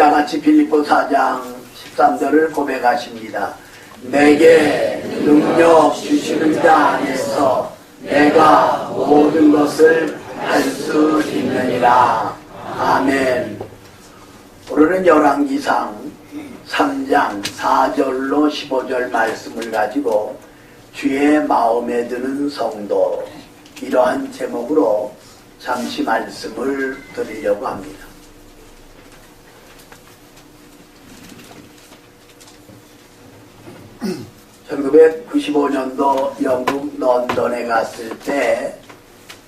이와 같이 빌립보 4장 13절을 고백하십니다. 내게 능력 주시는 자 안에서 내가 모든 것을 할 수 있느니라. 아멘. 오늘은 열왕기상 3장 4절로 15절 말씀을 가지고 주의 마음에 드는 성도, 이러한 제목으로 잠시 말씀을 드리려고 합니다. 1995년도 영국 런던에 갔을 때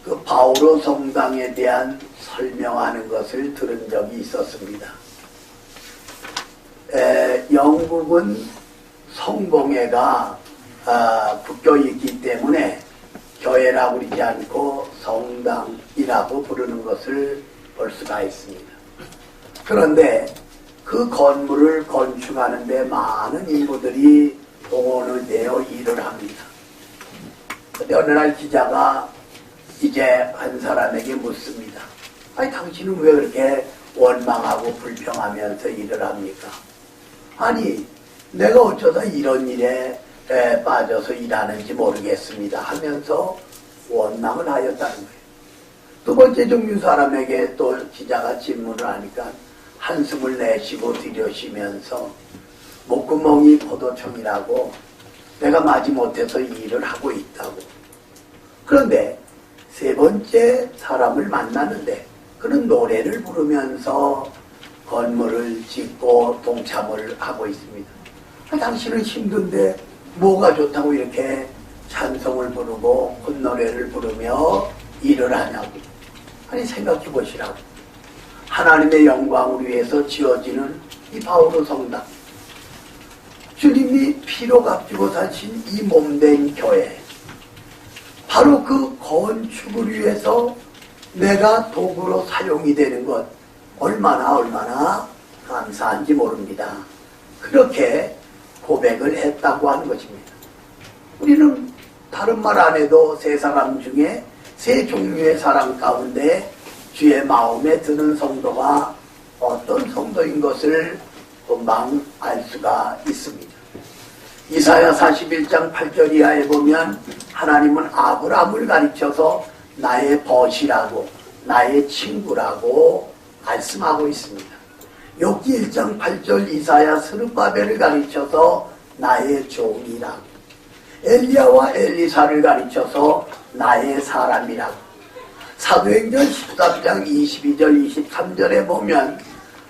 그 바오로 성당에 대한 설명하는 것을 들은 적이 있었습니다. 영국은 성공회가 붙어 있기 때문에 교회라고 그러지 않고 성당이라고 부르는 것을 볼 수가 있습니다. 그런데 그 건물을 건축하는 데 많은 인부들이 동원을 되어 일을 합니다. 그런데 어느 날 기자가 이제 한 사람에게 묻습니다. 아니, 당신은 왜 그렇게 원망하고 불평하면서 일을 합니까? 아니, 내가 어쩌다 이런 일에 빠져서 일하는지 모르겠습니다 하면서 원망을 하였다는 거예요. 두 번째 종류 사람에게 또 기자가 질문을 하니까 한숨을 내쉬고 들여쉬면서 목구멍이 포도청이라고 내가 마지못해서 이 일을 하고 있다고. 그런데 세 번째 사람을 만나는데 그는 노래를 부르면서 건물을 짓고 동참을 하고 있습니다. 당신은 힘든데 뭐가 좋다고 이렇게 찬송을 부르고 콧노래를 부르며 일을 하냐고. 아니, 생각해 보시라고. 하나님의 영광을 위해서 지어지는 이 바오로 성당, 주님이 피로 값주고 사신 이 몸된 교회, 바로 그 건축을 위해서 내가 도구로 사용이 되는 것, 얼마나 감사한지 모릅니다. 그렇게 고백을 했다고 하는 것입니다. 우리는 다른 말 안 해도 세 사람 중에 세 종류의 사람 가운데 주의 마음에 드는 성도가 어떤 성도인 것을 금방 알 수가 있습니다. 이사야 41장 8절 이하에 보면 하나님은 아브라함을 가르쳐서 나의 벗이라고, 나의 친구라고 말씀하고 있습니다. 욥기 1장 8절 이사야 스룹바벨을 가르쳐서 나의 종이라고, 엘리야와 엘리사를 가르쳐서 나의 사람이라고, 사도행전 13장 22절 23절에 보면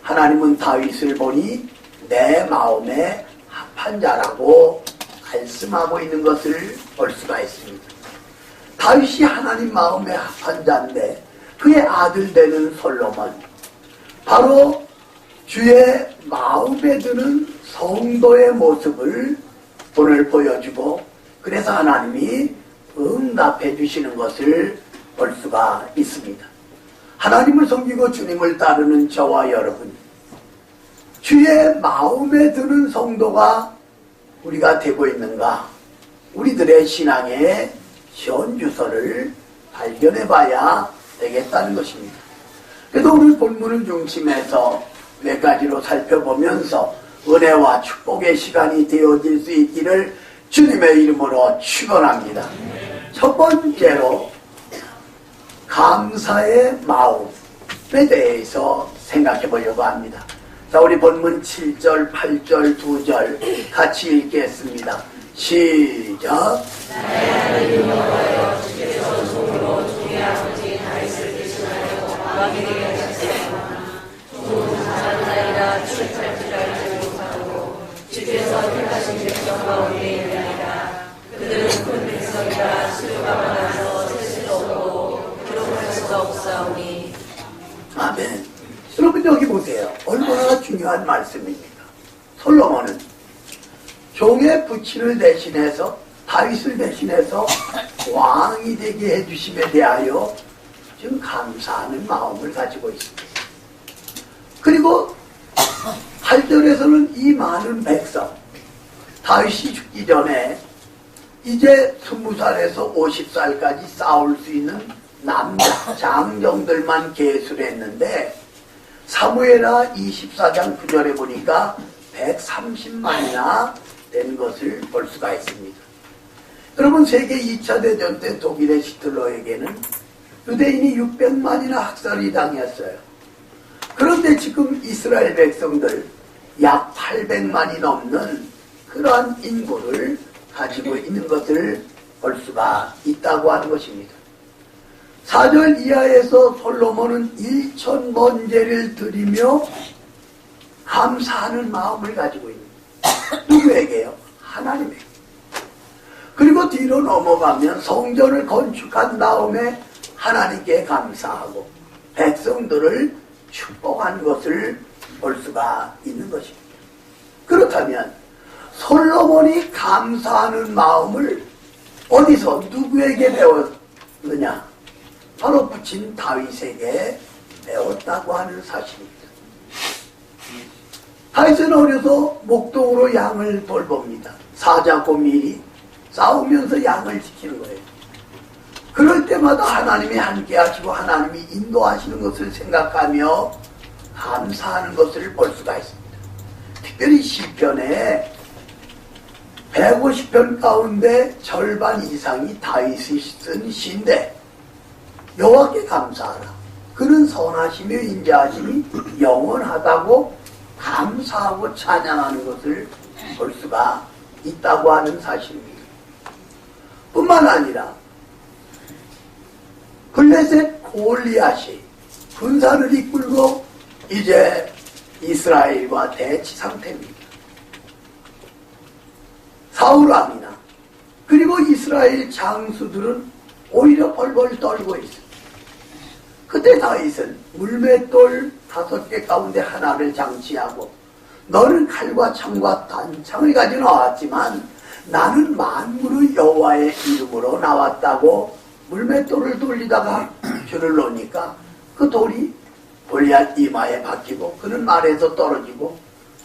하나님은 다윗을 보니 내 마음에 합한 자라고 말씀하고 있는 것을 볼 수가 있습니다. 다윗이 하나님 마음에 합한 자인데 그의 아들 되는 솔로몬, 바로 주의 마음에 드는 성도의 모습을 오늘 보여주고, 그래서 하나님이 응답해 주시는 것을 볼 수가 있습니다. 하나님을 섬기고 주님을 따르는 저와 여러분, 주의 마음에 드는 성도가 우리가 되고 있는가? 우리들의 신앙의 현주소를 발견해 봐야 되겠다는 것입니다. 그래서 오늘 본문을 중심해서 몇 가지로 살펴보면서 은혜와 축복의 시간이 되어질 수 있기를 주님의 이름으로 축원합니다. 첫 번째로 감사의 마음에 대해서 생각해 보려고 합니다. 자, 우리 본문 7절, 8절, 2절 같이 읽겠습니다. 시작. 나의 하나님 여호와여, 주께서 종으로 종의 아버지 다윗을 대신하여 왕이 되게 하셨사오나 종은 다르나이다 출입할 줄 알지 못하고 주께서 택하신 백성 가운데 있느니라. 그들은 큰 백성이라 수요가 많아서 셀 수도 없고 기록할 수도 없사오니. 아멘. 여러분 여기 보세요. 얼마나 중요한 말씀입니까? 솔로몬은 종의 부친을 대신해서, 다윗을 대신해서 왕이 되게 해주심에 대하여 지금 감사하는 마음을 가지고 있습니다. 그리고 8절에서는 이 많은 백성, 다윗이 죽기 전에 이제 20살에서 50살까지 싸울 수 있는 남자 장정들만 계수를 했는데 사무엘하 24장 9절에 보니까 130만이나 된 것을 볼 수가 있습니다. 여러분, 세계 2차 대전 때 독일의 히틀러에게는 유대인이 600만이나 학살이 당했어요. 그런데 지금 이스라엘 백성들 약 800만이 넘는 그러한 인구를 가지고 있는 것을 볼 수가 있다고 하는 것입니다. 4절 이하에서 솔로몬은 1,000번제를 드리며 감사하는 마음을 가지고 있는 누구에게요? 하나님에게. 그리고 뒤로 넘어가면 성전을 건축한 다음에 하나님께 감사하고 백성들을 축복한 것을 볼 수가 있는 것입니다. 그렇다면 솔로몬이 감사하는 마음을 어디서 누구에게 배웠느냐? 바로 부친 다윗에게 배웠다고 하는 사실입니다. 다윗은 어려서 목동으로 양을 돌봅니다. 사자고 미리 싸우면서 양을 지키는 거예요. 그럴 때마다 하나님이 함께 하시고 하나님이 인도하시는 것을 생각하며 감사하는 것을 볼 수가 있습니다. 특별히 시편에 150편 가운데 절반 이상이 다윗이 쓴 시인데 여호와께 감사하라. 그는 선하시며 인자하심이 영원하다고 감사하고 찬양하는 것을 볼 수가 있다고 하는 사실입니다. 뿐만 아니라 블레셋 골리앗이 군사를 이끌고 이제 이스라엘과 대치 상태입니다. 사울 왕이나 그리고 이스라엘 장수들은 오히려 벌벌 떨고 있습니다. 그때 다윗은 물맷돌 5개 가운데 하나를 장치하고 너는 칼과 창과 단창을 가지고 나왔지만 나는 만물의 여호와의 이름으로 나왔다고 물맷돌을 돌리다가 줄을 놓으니까 그 돌이 골리앗 이마에 박히고 그는 말에서 떨어지고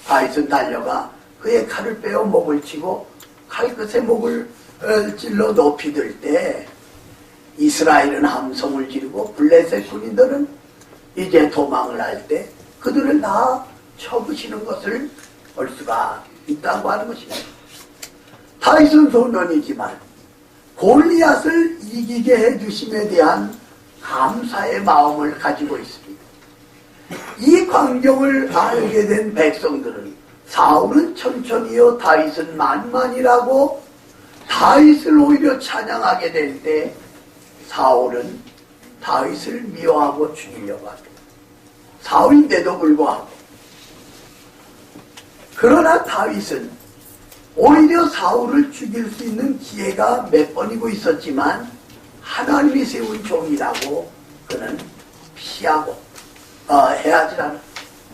다윗은 달려가 그의 칼을 빼어 목을 치고 칼끝에 목을 찔러 높이 들 때 이스라엘은 함성을 지르고 블레셋 군인들은 이제 도망을 할 때 그들을 다 쳐부시는 것을 볼 수가 있다고 하는 것입니다. 다윗은 소년이지만 골리앗을 이기게 해주심에 대한 감사의 마음을 가지고 있습니다. 이 광경을 알게 된 백성들은 사울은 천천히요 다윗은 만만이라고 다윗을 오히려 찬양하게 될 때 사울은 다윗을 미워하고 죽이려고 합니다. 사울인데도 불구하고. 그러나 다윗은 오히려 사울을 죽일 수 있는 기회가 몇 번이고 있었지만 하나님이 세운 종이라고 그는 피하고 해하지 않아.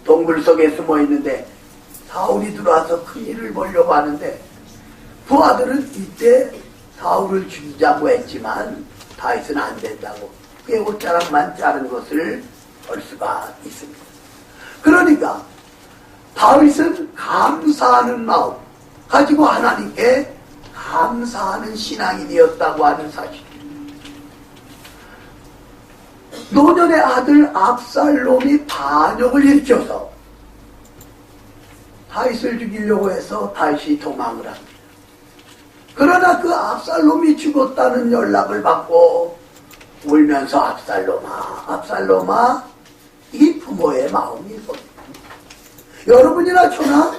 동굴 속에 숨어 있는데 사울이 들어와서 큰 일을 보려고 하는데 부하들은 이때 사울을 죽이자고 했지만 다윗은 안 된다고 그의 옷자락만 자른 것을 볼 수가 있습니다. 그러니까 다윗은 감사하는 마음 가지고 하나님께 감사하는 신앙이 되었다고 하는 사실입니다. 노년의 아들 압살롬이 반역을 일으켜서 다윗을 죽이려고 해서 다윗이 도망을 합니다. 그러나 그 압살롬이 죽었다는 연락을 받고 울면서 압살롬아 이 부모의 마음이 있습니다. 여러분이나 저나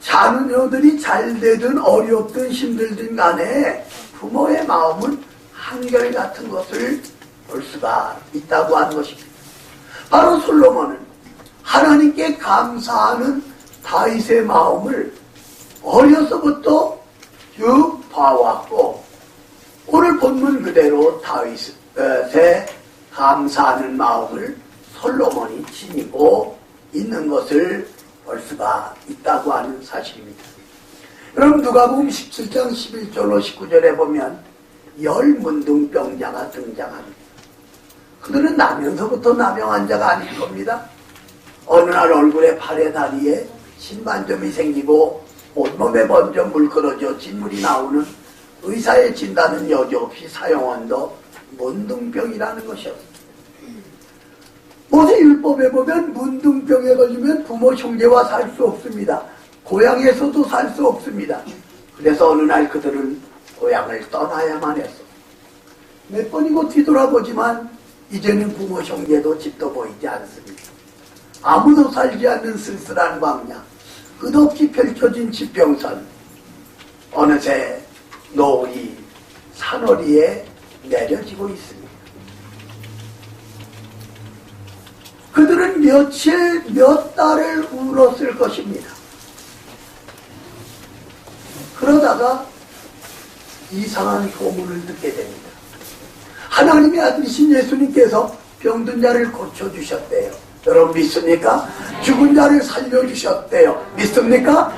자녀들이 잘 되든 어렵든 힘들든 간에 부모의 마음은 한결같은 것을 볼 수가 있다고 하는 것입니다. 바로 솔로몬은 하나님께 감사하는 다윗의 마음을 어려서부터 쭉 봐왔고 오늘 본문 그대로 다윗의 감사하는 마음을 솔로몬이 지니고 있는 것을 볼 수가 있다고 하는 사실입니다. 여러분 누가복음 17장 11절로 19절에 보면 10문둥병자가 등장합니다. 그들은 나면서부터 나병 자가 아닐 겁니다. 어느 날 얼굴에 팔에 다리에 신반점이 생기고 온몸에 먼저 물끄러져 진물이 나오는 의사의 진단은 여지없이 사용원도 문둥병이라는 것이었습니다. 모세율법에 보면 문둥병에 걸리면 부모 형제와 살 수 없습니다. 고향에서도 살 수 없습니다. 그래서 어느 날 그들은 고향을 떠나야만 했어. 몇 번이고 뒤돌아보지만 이제는 부모 형제도 집도 보이지 않습니다. 아무도 살지 않는 쓸쓸한 광야, 끝없이 펼쳐진 지평선, 어느새 노을이 산허리에 내려지고 있습니다. 그들은 며칠, 몇 달을 울었을 것입니다. 그러다가 이상한 소문을 듣게 됩니다. 하나님의 아들이신 예수님께서 병든 자를 고쳐주셨대요. 여러분 믿습니까? 죽은 자를 살려주셨대요. 믿습니까?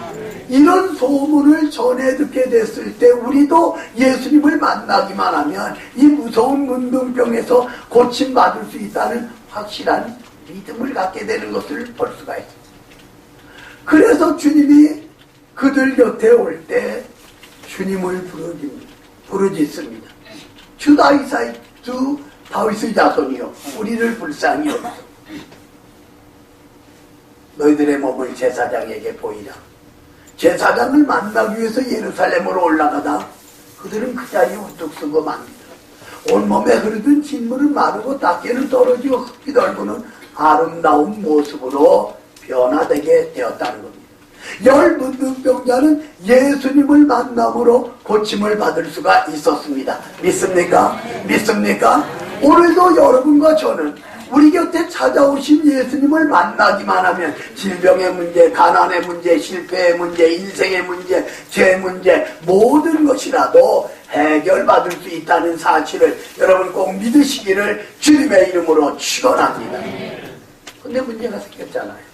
이런 소문을 전해 듣게 됐을 때 우리도 예수님을 만나기만 하면 이 무서운 문둥병에서 고침받을 수 있다는 확실한 믿음을 갖게 되는 것을 볼 수가 있습니다. 그래서 주님이 그들 곁에 올 때 주님을 부르짖습니다. 주 다윗의 자손이여 우리를 불쌍히 여기소. 너희들의 몸을 제사장에게 보이라. 제사장을 만나기 위해서 예루살렘으로 올라가다 그들은 그 자리에 우뚝 서고 맙니다. 온몸에 흐르던 진물은 마르고 닦개는 떨어지고 흙이 덜고는 아름다운 모습으로 변화되게 되었다는 겁니다. 열 문둥병자는 예수님을 만남으로 고침을 받을 수가 있었습니다. 믿습니까? 믿습니까? 오늘도 여러분과 저는 우리 곁에 찾아오신 예수님을 만나기만 하면 질병의 문제, 가난의 문제, 실패의 문제, 인생의 문제, 죄 문제 모든 것이라도 해결받을 수 있다는 사실을 여러분 꼭 믿으시기를 주님의 이름으로 축원합니다. 근데 문제가 생겼잖아요.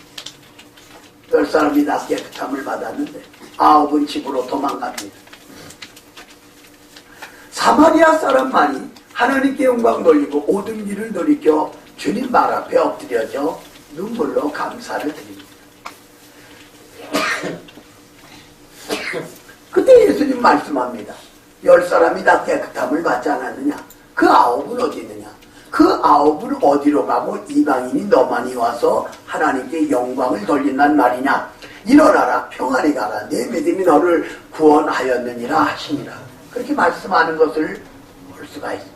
10사람이 다 깨끗함을 받았는데 9은 집으로 도망갑니다. 사마리아 사람만이 하나님께 영광 돌리고 모든 길을 돌이켜 주님 말 앞에 엎드려져 눈물로 감사를 드립니다. 그때 예수님 말씀합니다. 10사람이 다 깨끗함을 받지 않았느냐? 그 9은 어디 있느냐? 그 9은 어디로 가고 이방인이 너만이 와서 하나님께 영광을 돌린단 말이냐? 일어나라 평안히 가라 내 믿음이 너를 구원하였느니라 하시니라. 그렇게 말씀하는 것을 볼 수가 있습니다.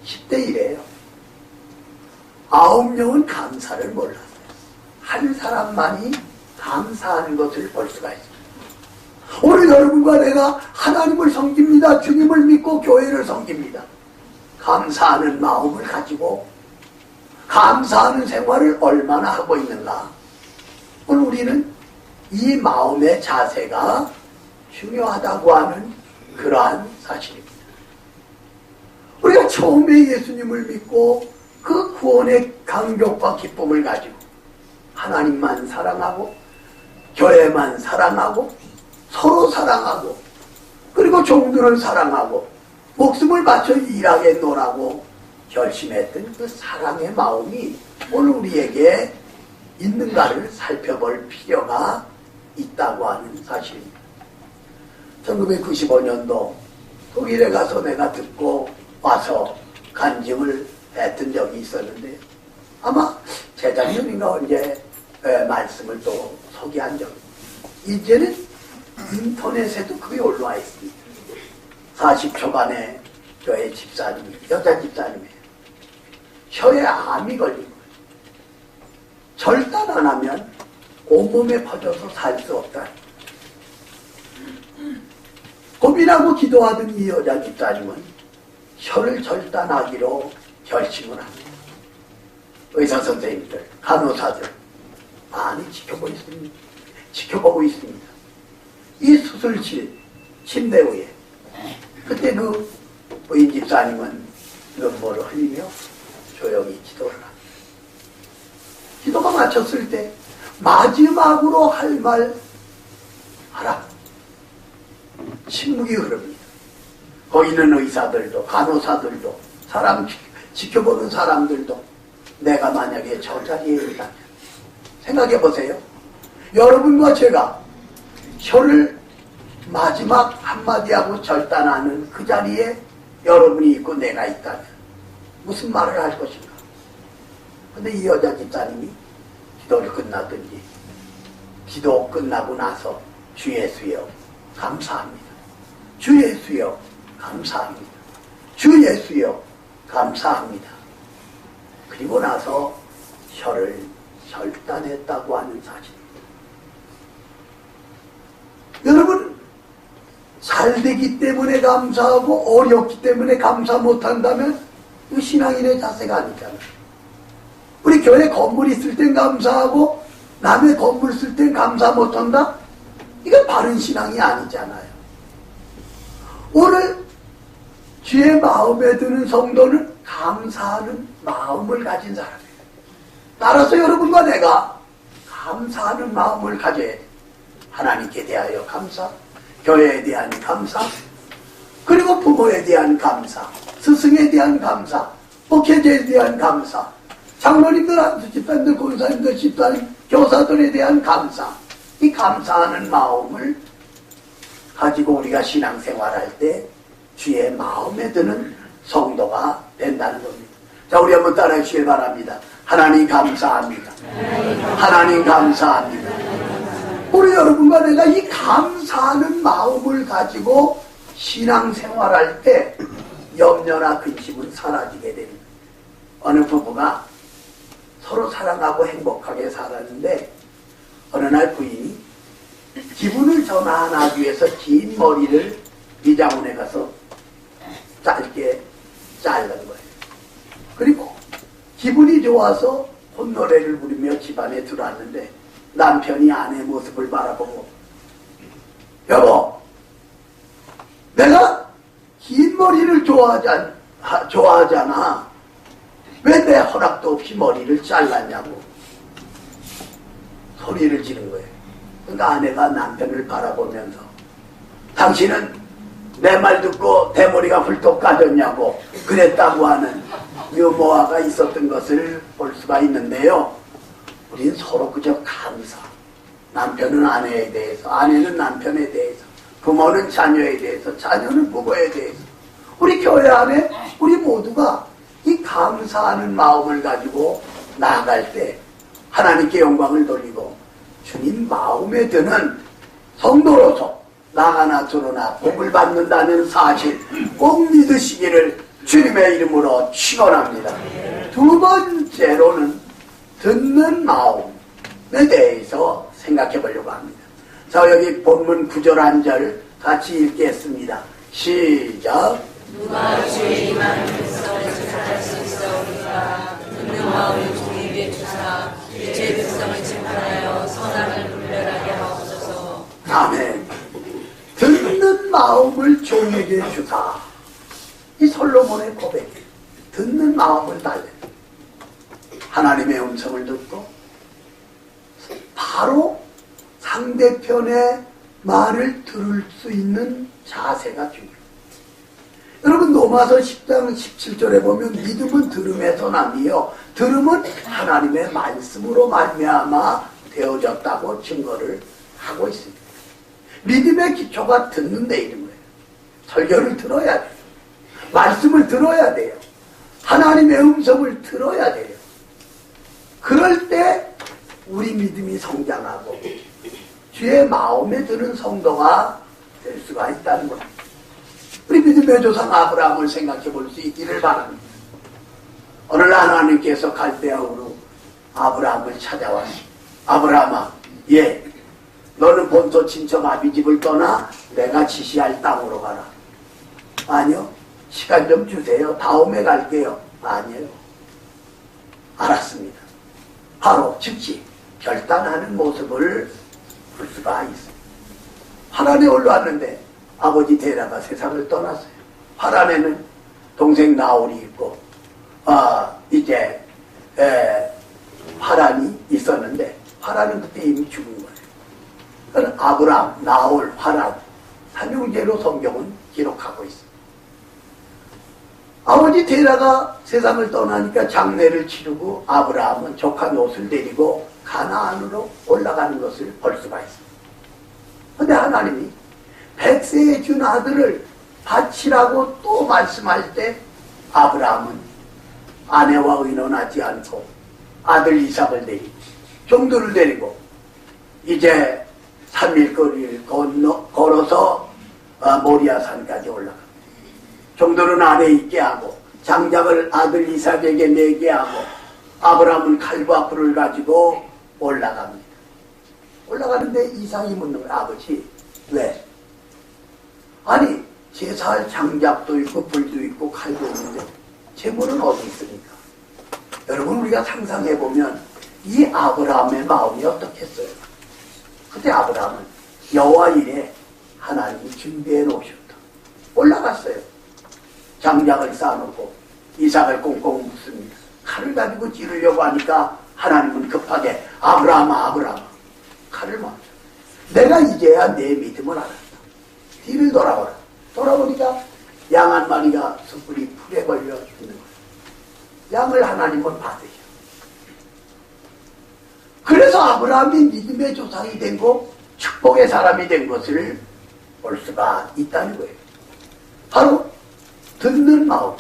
10대 1이에요. 9명은 감사를 몰랐어요. 한 사람만이 감사하는 것을 볼 수가 있습니다. 오늘 여러분과 내가 하나님을 섬깁니다. 주님을 믿고 교회를 섬깁니다. 감사하는 마음을 가지고 감사하는 생활을 얼마나 하고 있는가. 오늘 우리는 이 마음의 자세가 중요하다고 하는 그러한 사실입니다. 우리가 처음에 예수님을 믿고 그 구원의 감격과 기쁨을 가지고 하나님만 사랑하고 교회만 사랑하고 서로 사랑하고 그리고 종들을 사랑하고 목숨을 바쳐 일하게 노라고 결심했던 그 사랑의 마음이 오늘 우리에게 있는가를 살펴볼 필요가 있다고 하는 사실입니다. 1995년도 독일에 가서 내가 듣고 와서 간증을 했던 적이 있었는데 아마 재작년인가 언제 말씀을 또 소개한 적이 이제는 인터넷에도 그게 올라와 있습니다. 40 초반에 교회 집사님이 여자 집사님이에요. 혀에 암이 걸린 거예요. 절단 안 하면 온몸에 퍼져서 살 수 없다. 고민하고 기도하던 이 여자 집사님은 혀를 절단하기로 결심을 합니다. 의사 선생님들, 간호사들 많이 지켜보고 있습니다. 이 수술실 침대 위에 그때 그 부인 집사님은 눈물을 흘리며 조용히 기도를 합니다. 기도가 마쳤을 때 마지막으로 할 말 하라. 침묵이 흐릅니다. 거기 있는 의사들도 간호사들도 사람 지켜보는 사람들도 내가 만약에 저 자리에 있다면 생각해 보세요. 여러분과 제가 혀를 마지막 한마디 하고 절단하는 그 자리에 여러분이 있고 내가 있다면 무슨 말을 할 것인가? 근데 이 여자 집사님이 기도를 끝났든지 기도 끝나고 나서 주 예수여 감사합니다. 주 예수여 감사합니다. 주 예수여 감사합니다. 그리고 나서 혀를 절단했다고 하는 사실입니다. 여러분, 잘되기 때문에 감사하고 어렵기 때문에 감사 못한다면 이 신앙인의 자세가 아니잖아요. 우리 교회 건물 있을 땐 감사하고 남의 건물 쓸 땐 감사 못한다? 이건 바른 신앙이 아니잖아요. 오늘 주의 마음에 드는 성도는 감사하는 마음을 가진 사람이에요. 따라서 여러분과 내가 감사하는 마음을 가져야 돼요. 하나님께 대하여 감사, 교회에 대한 감사, 그리고 부모에 대한 감사, 스승에 대한 감사, 목회자에 대한 감사, 장로님들, 안수 집사님들, 권사님들, 집사님, 교사들에 대한 감사, 이 감사하는 마음을 가지고 우리가 신앙생활할 때 주의 마음에 드는 성도가 된다는 겁니다. 자, 우리 한번 따라해 주시기 바랍니다. 하나님 감사합니다. 하나님 감사합니다. 우리 여러분과 내가 이 감사하는 마음을 가지고 신앙생활할 때 염려나 근심은 사라지게 됩니다. 어느 부부가 서로 사랑하고 행복하게 살았는데 어느 날 부인이 기분을 전환하기 위해서 긴 머리를 미장원에 가서 짧게 자른 거예요. 그리고 기분이 좋아서 콧노래를 부르며 집안에 들어왔는데 남편이 아내 모습을 바라보고 여보, 내가 긴 머리를 좋아하잖아. 왜 내 허락도 없이 머리를 잘랐냐고 소리를 지른 거예요. 그러니까 아내가 남편을 바라보면서 당신은 내 말 듣고 대머리가 훌떡 까졌냐고 그랬다고 하는 유머화가 있었던 것을 볼 수가 있는데요. 우린 서로 그저 감사. 남편은 아내에 대해서, 아내는 남편에 대해서, 부모는 자녀에 대해서, 자녀는 부모에 대해서. 우리 교회 안에 우리 모두가 이 감사하는 마음을 가지고 나아갈 때 하나님께 영광을 돌리고 주님 마음에 드는 성도로서 나가나 들어나 복을 받는다는 사실 꼭 믿으시기를 주님의 이름으로 축원합니다. 두 번째로는 듣는 마음에 대해서 생각해 보려고 합니다. 자, 여기 본문 9절 1절 같이 읽겠습니다. 시작. 누가 주의 임하면서 찾을 수 있사오리까. 듣는 마음을 주님께 주사 제 백성을 심판하여 선악을 분별하게 하옵소서. 아멘. 듣는 마음을 종에게 주사. 이 솔로몬의 고백이에요. 듣는 마음을 달래. 하나님의 음성을 듣고 바로 상대편의 말을 들을 수 있는 자세가 중요해요. 여러분, 로마서 10장 17절에 보면 믿음은 들음에서 나니요 들음은 하나님의 말씀으로 말미암아 되어졌다고 증거를 하고 있습니다. 믿음의 기초가 듣는 데 있는 거예요. 설교를 들어야 돼요. 말씀을 들어야 돼요. 하나님의 음성을 들어야 돼요. 그럴 때 우리 믿음이 성장하고 주의 마음에 드는 성도가 될 수가 있다는 겁니다. 우리 믿음의 조상 아브라함을 생각해 볼 수 있기를 바랍니다. 어느 날 하나님께서 갈대아우로 아브라함을 찾아와서 아브라함아, 예, 너는 본토 친척 아비집을 떠나 내가 지시할 땅으로 가라. 아니요, 시간 좀 주세요. 다음에 갈게요. 아니에요. 알았습니다. 바로 즉시 결단하는 모습을 볼 수가 있어요. 하란에 올라왔는데 아버지 데라가 세상을 떠났어요. 하란에는 동생 나홀이 있고 이제 하란이 있었는데 하란은 그때 이미 죽은 거예요. 그래서 아브람, 나홀, 하란 삼형제로 성경은 기록하고 있습니다. 아버지 데라가 세상을 떠나니까 장례를 치르고 아브라함은 조카 롯을 데리고 가나안으로 올라가는 것을 볼 수가 있습니다. 그런데 하나님이 100세에 준 아들을 바치라고 또 말씀할 때 아브라함은 아내와 의논하지 않고 아들 이삭을 데리고 종들을 데리고 이제 3일 거리를 걸어서 모리아산까지 올라갑니다. 종들은 아래 있게 하고 장작을 아들 이삭에게 내게 하고 아브라함은 칼과 불을 가지고 올라갑니다. 올라가는데 이삭이 묻는 거예요. 아버지 왜? 아니 제사할 장작도 있고 불도 있고 칼도 있는데 재물은 어디 있습니까? 여러분 우리가 상상해보면 이 아브라함의 마음이 어떻겠어요? 그때 아브라함은 여호와 이래 하나님이 준비해 놓으셨다. 올라갔어요. 장작을 쌓아놓고 이삭을 꽁꽁 묶습니다. 칼을 가지고 찌르려고 하니까 하나님은 급하게 아브라함아 아브라함아 칼을 멈춰. 내가 이제야 내 믿음을 알았다. 뒤를 돌아보라. 돌아보니까 양 한 마리가 숯불이 풀에 걸려 있는 거예요. 양을 하나님은 받으셔. 그래서 아브라함이 믿음의 조상이 된 거, 축복의 사람이 된 것을 볼 수가 있다는 거예요. 바로 듣는 마음,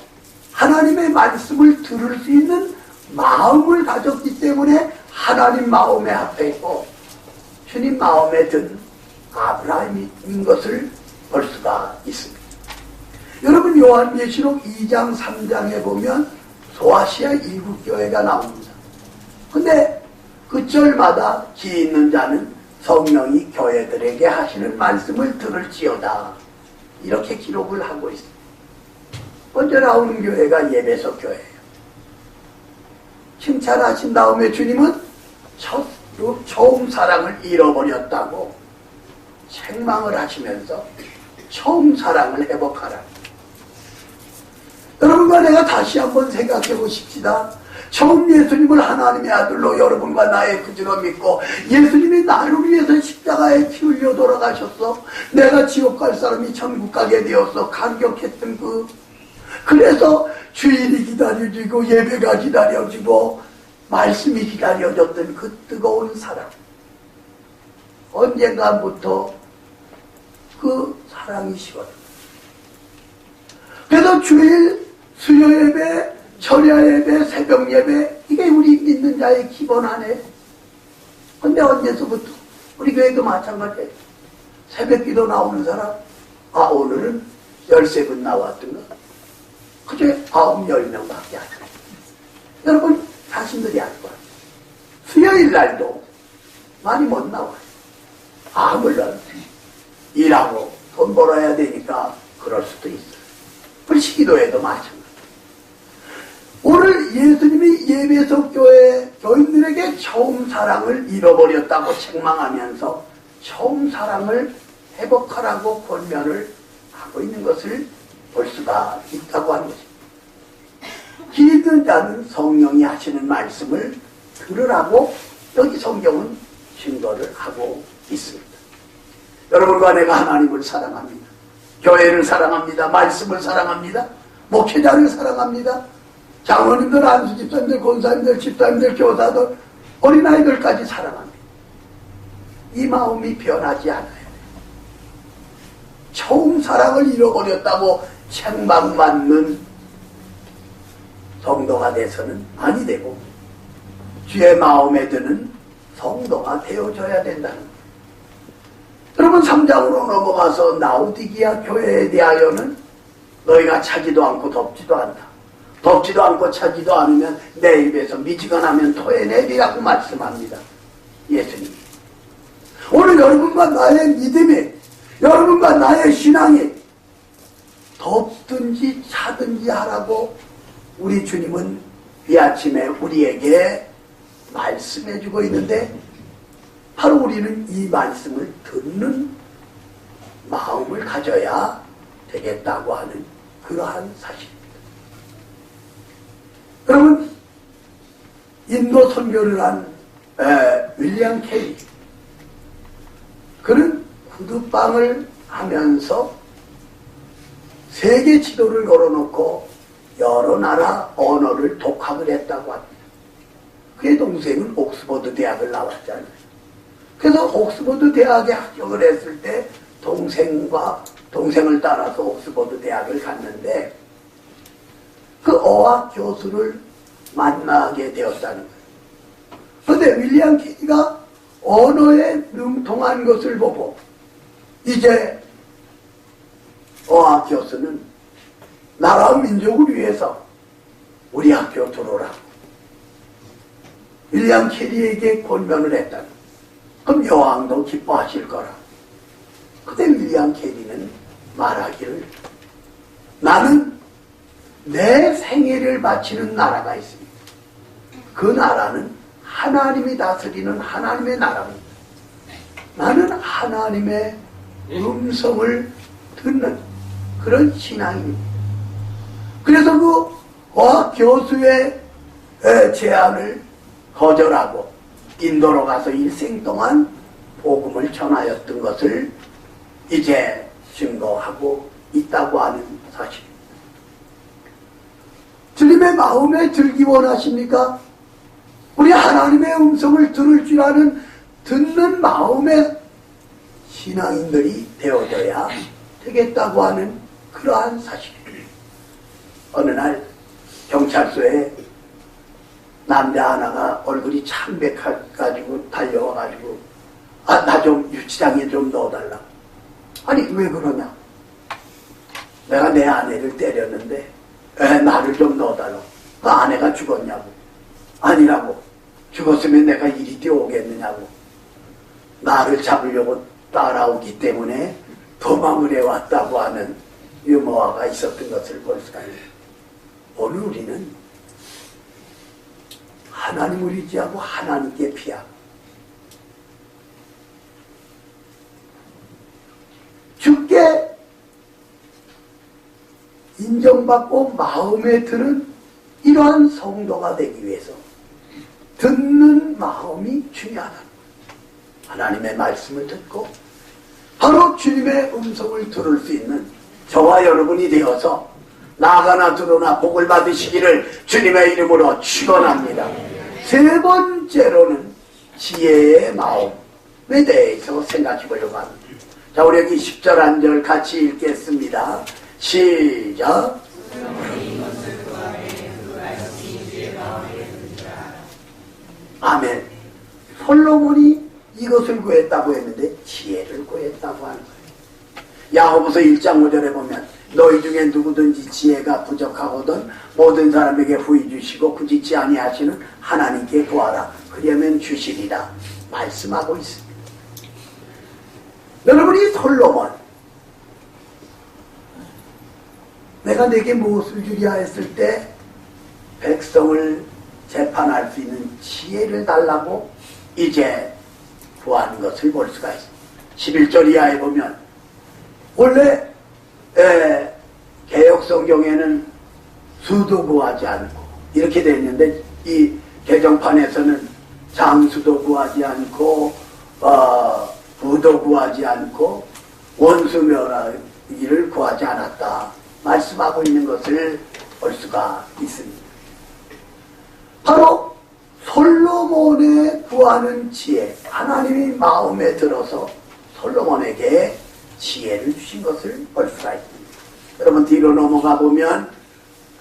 하나님의 말씀을 들을 수 있는 마음을 가졌기 때문에 하나님 마음에 합했고 주님 마음에 든 아브라함인 것을 볼 수가 있습니다. 여러분 요한계시록 2장 3장에 보면 소아시아 일국교회가 나옵니다. 근데 그 절마다 기 있는 자는 성령이 교회들에게 하시는 말씀을 들을지어다 이렇게 기록을 하고 있습니다. 먼저 나오는 교회가 예배소 교회예요. 칭찬하신 다음에 주님은 처음 사랑을 잃어버렸다고 책망을 하시면서 처음 사랑을 회복하라. 여러분과 내가 다시 한번 생각해 보십시다. 처음 예수님을 하나님의 아들로 여러분과 나의 구주로 믿고 예수님이 나를 위해서 십자가에 피 흘려 돌아가셨어. 내가 지옥 갈 사람이 천국 가게 되었어. 감격했던 그래서 주일이 기다려지고 예배가 기다려지고 말씀이 기다려졌던 그 뜨거운 사랑. 언젠가부터 그 사랑이 식어요. 그래서 주일, 수요 예배, 철야 예배, 새벽 예배 이게 우리 믿는 자의 기본 안에. 근데 언제서부터 우리 교회도 마찬가지예요. 새벽 기도 나오는 사람 오늘은 13분 나왔던가 그저 9, 10명밖에 안 돼요. 여러분 자신들이 알 거예요. 수요일 날도 많이 못 나와요. 물론 일하고 돈 벌어야 되니까 그럴 수도 있어요. 불시기도에도 마찬가지예요. 오늘 예수님이 예배소 교회 교인들에게 처음 사랑을 잃어버렸다고 책망하면서 처음 사랑을 회복하라고 권면을 하고 있는 것을 볼 수가 있다고 하는 것입니다. 기 있는 자는 성령이 하시는 말씀을 들으라고 여기 성경은 증거를 하고 있습니다. 여러분과 내가 하나님을 사랑합니다. 교회를 사랑합니다. 말씀을 사랑합니다. 목회자를 사랑합니다. 장로님들, 안수집사님들, 권사님들, 집사님들, 교사들, 어린아이들까지 사랑합니다. 이 마음이 변하지 않아요. 처음 사랑을 잃어버렸다고 책망받는 성도가 돼서는 아니 되고 주의 마음에 드는 성도가 되어줘야 된다는 거예요. 여러분 3장으로 넘어가서 라오디게아 교회에 대하여는 너희가 차지도 않고 덥지도 않다. 덥지도 않고 차지도 않으면 내 입에서 미지근하면 토해내리라고 말씀합니다. 예수님이. 오늘 여러분과 나의 믿음이, 여러분과 나의 신앙이 덥든지 차든지 하라고 우리 주님은 이 아침에 우리에게 말씀해주고 있는데 바로 우리는 이 말씀을 듣는 마음을 가져야 되겠다고 하는 그러한 사실입니다. 여러분 인도 선교를 한 윌리엄 케리 그는 구두방을 하면서 세계 지도를 걸어놓고 여러 나라 언어를 독학을 했다고 합니다. 그의 동생은 옥스퍼드 대학을 나왔잖아요. 그래서 옥스퍼드 대학에 합격을 했을 때 동생을 따라서 옥스퍼드 대학을 갔는데 그 어학 교수를 만나게 되었다는 거예요. 그런데 윌리엄 캐리가 언어에 능통한 것을 보고 이제 어학 교수는 나라와 민족을 위해서 우리 학교 들어오라. 윌리엄 캐리에게 권면을 했다. 그럼 여왕도 기뻐하실 거라. 그때 윌리엄 캐리는 말하기를 나는 내 생애를 바치는 나라가 있습니다. 그 나라는 하나님이 다스리는 하나님의 나라입니다. 나는 하나님의 음성을 듣는 그런 신앙입니다. 그래서 그 어학 교수의 제안을 거절하고 인도로 가서 일생 동안 복음을 전하였던 것을 이제 증거하고 있다고 하는 사실입니다. 주님의 마음에 들기 원하십니까? 우리 하나님의 음성을 들을 줄 아는 듣는 마음의 신앙인들이 되어져야 되겠다고 하는 그러한 사실입니다. 어느 날 경찰서에 남자 하나가 얼굴이 창백해가지고 달려와가지고 나 좀 유치장에 좀 넣어달라. 아니 왜 그러냐? 내가 내 아내를 때렸는데 나를 좀 넣어달라. 그 아내가 죽었냐고. 아니라고. 죽었으면 내가 이리 뛰어오겠느냐고. 나를 잡으려고 따라오기 때문에 도망을 해왔다고 하는 유머화가 있었던 것을 볼 수가 있어요. 오늘 우리는 하나님을 의지하고 하나님께 피하고 주께 인정받고 마음에 드는 이러한 성도가 되기 위해서 듣는 마음이 중요하다. 하나님의 말씀을 듣고 바로 주님의 음성을 들을 수 있는 저와 여러분이 되어서 나가나 들어나 복을 받으시기를 주님의 이름으로 축원합니다. 세 번째로는 지혜의 마음에 대해서 생각해 보려고 합니다. 자, 우리 여기 10절 한 절 같이 읽겠습니다. 시작. 아멘. 솔로몬이 이것을 구했다고 했는데 지혜를 구했다고 하는 거예요. 야고보서 1장 5절에 보면 너희 중에 누구든지 지혜가 부족하거든 모든 사람에게 후히 주시고 꾸짖지 아니하시는 하나님께 구하라. 그러면 주시리라 말씀하고 있습니다. 여러분이 솔로몬 내가 내게 무엇을 주랴 했을 때 백성을 재판할 수 있는 지혜를 달라고 이제 구하는 것을 볼 수가 있습니다. 11절 이하에 보면 원래 개혁성경에는 수도 구하지 않고 이렇게 되어 있는데 이 개정판에서는 장수도 구하지 않고 부도 구하지 않고 원수멸하기를 구하지 않았다 말씀하고 있는 것을 볼 수가 있습니다. 바로 솔로몬의 구하는 지혜, 하나님이 마음에 들어서 솔로몬에게 지혜를 주신 것을 볼 수가 있습니다. 여러분 뒤로 넘어가 보면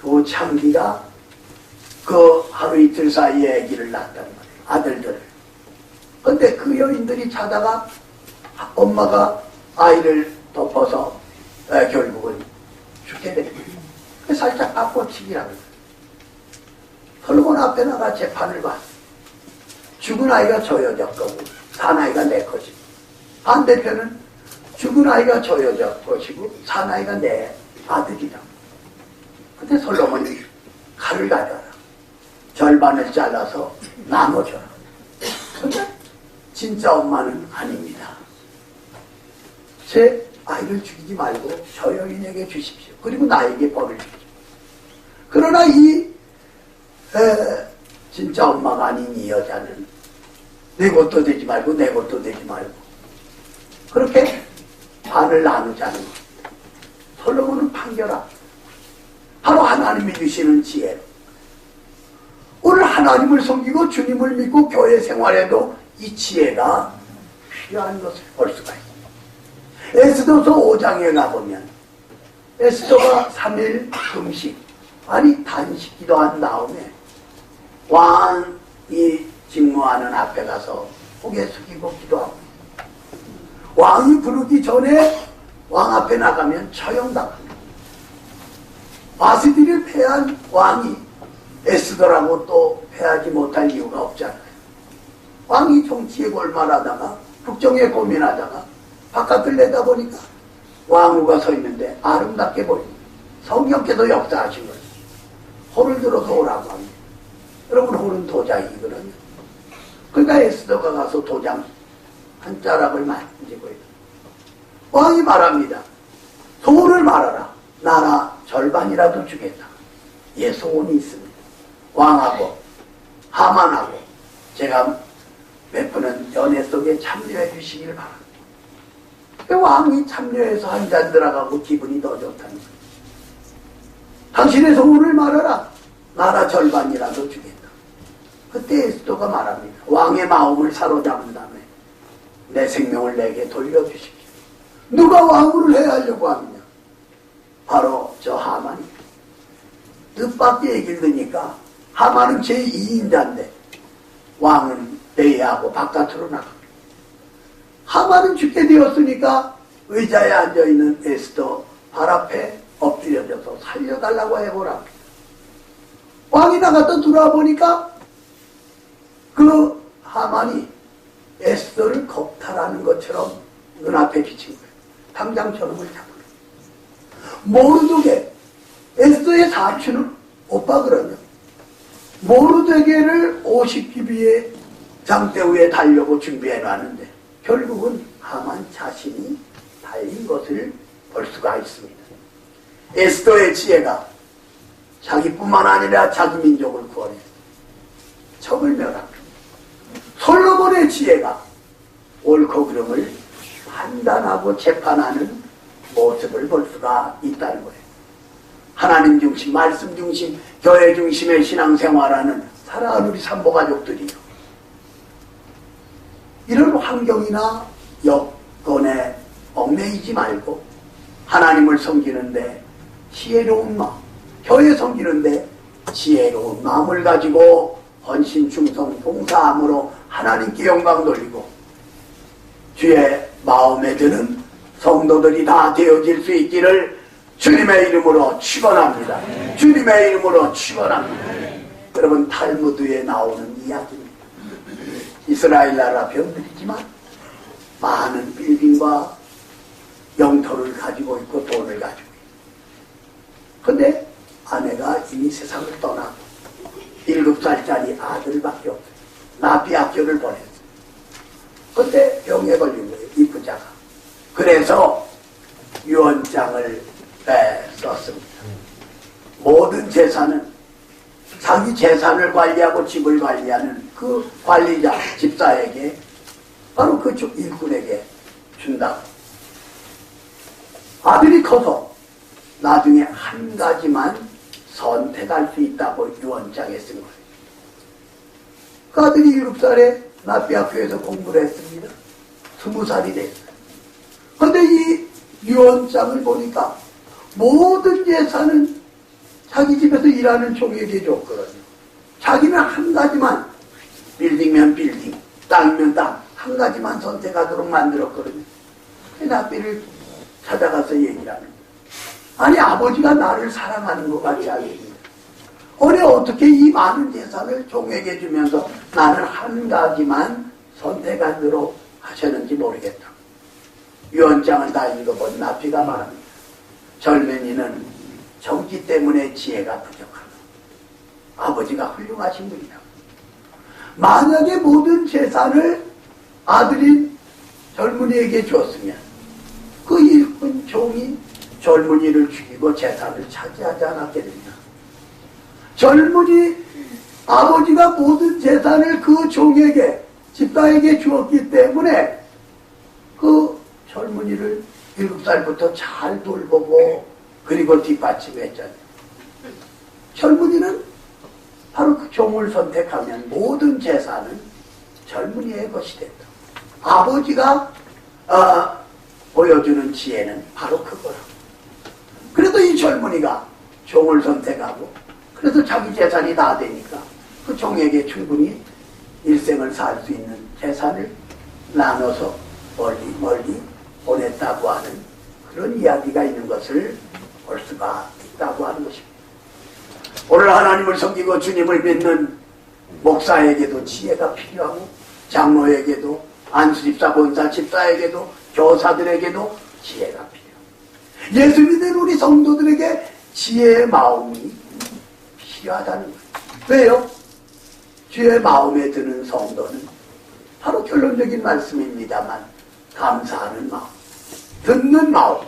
그 창기가 그 하루 이틀 사이에 아기를 낳았단 말이에요. 아들들을. 근데 그 여인들이 자다가 엄마가 아이를 덮어서 결국은 죽게 됩니다. 살짝 바꿔치기라고 해요. 솔로몬 앞에 나가 재판을 봤어. 죽은 아이가 저 여자 거고 산 아이가 내 것이고 반대편은 죽은 아이가 저 여자 것이고 산 아이가 내 아들이다. 근데 솔로몬이 칼을 가져라. 절반을 잘라서 나눠줘라. 근데 진짜 엄마는 아닙니다. 제 아이를 죽이지 말고 저 여인에게 주십시오. 그리고 나에게 벌을 주십시오. 그러나 이 진짜 엄마가 아닌 이 여자는 내 것도 되지 말고 내 것도 되지 말고 그렇게 반을 나누자는 겁니다. 솔로몬은 판결하 바로 하나님이 주시는 지혜로 오늘 하나님을 섬기고 주님을 믿고 교회 생활에도 이 지혜가 필요한 것을 볼 수가 있습니다. 에스더서 5장에 가보면 에스더가 3일 금식 아니 단식 기도한 다음에 왕이 직무하는 앞에 가서 고개 숙이고 기도하고, 왕이 부르기 전에 왕 앞에 나가면 처형당합니다. 바스디를 패한 왕이 에스더라고 또 패하지 못할 이유가 없잖아요. 왕이 정치에 골말하다가 국정에 고민하다가 바깥을 내다보니까 왕후가 서 있는데 아름답게 보입니다. 성령께서 역사하신 거예요. 호를 들어서 오라고 합니다. 여러분, 호는 도장이거든요. 그러니까 에스더가 가서 도장 한 자락을 만지고 있어요. 왕이 말합니다. 소원을 말하라. 나라 절반이라도 주겠다. 예, 소원이 있습니다. 왕하고 하만하고 제가 베푸는 연애 속에 참여해 주시기를 바랍니다. 왕이 참여해서 한 잔 들어가고 기분이 더 좋다는 거예요. 당신의 소원을 말하라. 나라 절반이라도 주겠다. 그때 에스더가 말합니다. 왕의 마음을 사로잡은 다음에 내 생명을 내게 돌려주십시오. 누가 왕후를 해야 하려고 하느냐? 바로 저 하만입니다. 뜻밖의 얘기를 듣니까 하만은 제2인자인데 왕은 내야하고 바깥으로 나갑니다. 하만은 죽게 되었으니까 의자에 앉아있는 에스더 발 앞에 엎드려져서 살려달라고 해보라. 왕이 나갔다 들어와보니까 그 하만이 에스더를 겁탈하는 것처럼 눈앞에 비친 거예요. 당장 저놈을 잡으라. 모르드게, 에스더의 사촌은 오빠 그러냐. 모르드게를 50기비의 장대 위에 달려고 준비해 놨는데 결국은 하만 자신이 달린 것을 볼 수가 있습니다. 에스더의 지혜가 자기뿐만 아니라 자기 민족을 구원했어요. 적을 멸합니다. 솔로몬의 지혜가 옳고 그름을 판단하고 재판하는 모습을 볼 수가 있다는 거예요. 하나님 중심, 말씀 중심, 교회 중심의 신앙생활하는 사랑하는 우리 산모가족들이요. 이런 환경이나 여건에 얽매이지 말고 하나님을 섬기는데 지혜로운 마음, 교회 섬기는데 지혜로운 마음을 가지고 헌신, 충성, 봉사함으로 하나님께 영광 돌리고 주의 마음에 드는 성도들이 다 되어질 수 있기를 주님의 이름으로 축원합니다. 주님의 이름으로 축원합니다. 여러분, 탈무드에 나오는 이야기입니다. 이스라엘 나라 병들이지만 많은 빌딩과 영토를 가지고 있고 돈을 가지고 있고, 근데 아내가 이미 세상을 떠나고 7살짜리 아들밖에 없어요. 나비 학교를 보냈어요. 그때 병에 걸린 거예요, 이 부자가. 그래서 유언장을 썼습니다. 모든 재산은 자기 재산을 관리하고 집을 관리하는 그 관리자, 집사에게, 바로 그 일꾼에게 준다. 아들이 커서 나중에 한 가지만 선택할 수 있다고 유언장에 쓴 거예요. 그 아들이 7살에 나비학교에서 공부를 했습니다. 20살이 됐어요. 그런데 이 유언장을 보니까 모든 재산은 자기 집에서 일하는 종에게 줬거든요. 자기는 한 가지만, 빌딩이면 빌딩, 땅이면 땅, 한 가지만 선택하도록 만들었거든요. 그 나비를 찾아가서 얘기를 하는 거예요. 아니, 아버지가 나를 사랑하는 것 같지 않습니다. 어떻게 이 많은 재산을 종에게 주면서 나는 한 가지만 선택하도록 하셨는지 모르겠다. 유언장을 다 읽어본 나비가 말합니다. 젊은이는 정치 때문에 지혜가 부족하다. 아버지가 훌륭하신 분이다. 만약에 모든 재산을 아들인 젊은이에게 줬으면 그 일꾼 종이 젊은이를 죽이고 재산을 차지하지 않았겠느냐. 젊은이 아버지가 모든 재산을 그 종에게, 집사에게 주었기 때문에 그 젊은이를 7살부터 잘 돌보고 그리고 뒷받침했잖아요. 젊은이는 바로 그 종을 선택하면 모든 재산은 젊은이의 것이 됐다. 아버지가 보여주는 지혜는 바로 그거라고. 그래도 이 젊은이가 종을 선택하고, 그래서 자기 재산이 다 되니까 그 종에게 충분히 일생을 살 수 있는 재산을 나눠서 멀리 멀리 보냈다고 하는 그런 이야기가 있는 것을 볼 수가 있다고 하는 것입니다. 오늘 하나님을 섬기고 주님을 믿는 목사에게도 지혜가 필요하고 장로에게도 안수집사, 본사, 집사에게도 교사들에게도 지혜가 필요해요. 예수 믿는 우리 성도들에게 지혜의 마음이 필요하다는 거예요. 왜요? 주의 마음에 드는 성도는 바로 결론적인 말씀입니다만 감사하는 마음, 듣는 마음,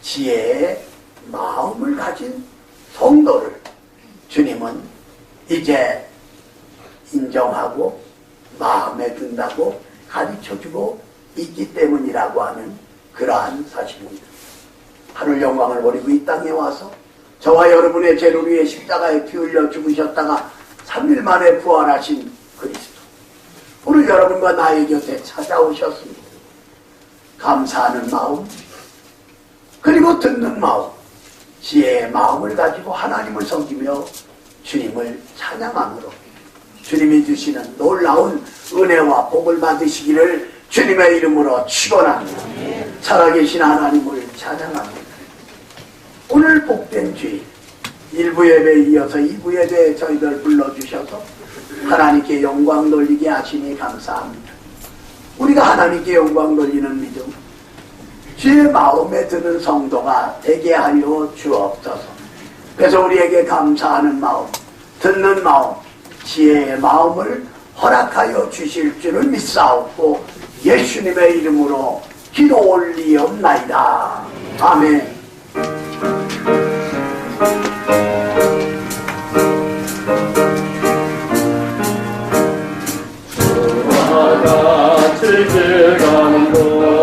지혜의 마음을 가진 성도를 주님은 이제 인정하고 마음에 든다고 가르쳐주고 있기 때문이라고 하는 그러한 사실입니다. 하늘 영광을 버리고 이 땅에 와서 저와 여러분의 죄를 위해 십자가에 피 흘려 죽으셨다가 3일 만에 부활하신 그리스도, 오늘 여러분과 나의 곁에 찾아오셨습니다. 감사하는 마음, 그리고 듣는 마음, 지혜의 마음을 가지고 하나님을 섬기며 주님을 찬양함으로 주님이 주시는 놀라운 은혜와 복을 받으시기를 주님의 이름으로 축원합니다. 살아계신 하나님을 찬양합니다. 오늘 복된 주일 1부 예배에 이어서 2부 예배에 저희들 불러주셔서 하나님께 영광 돌리게 하시니 감사합니다. 우리가 하나님께 영광 돌리는 믿음, 주의 마음에 드는 성도가 되게 하여 주옵소서. 그래서 우리에게 감사하는 마음, 듣는 마음, 지혜의 마음을 허락하여 주실 줄을 믿사옵고 예수님의 이름으로 기도 올리옵나이다. 아멘. 주와 같이 들어가는 곳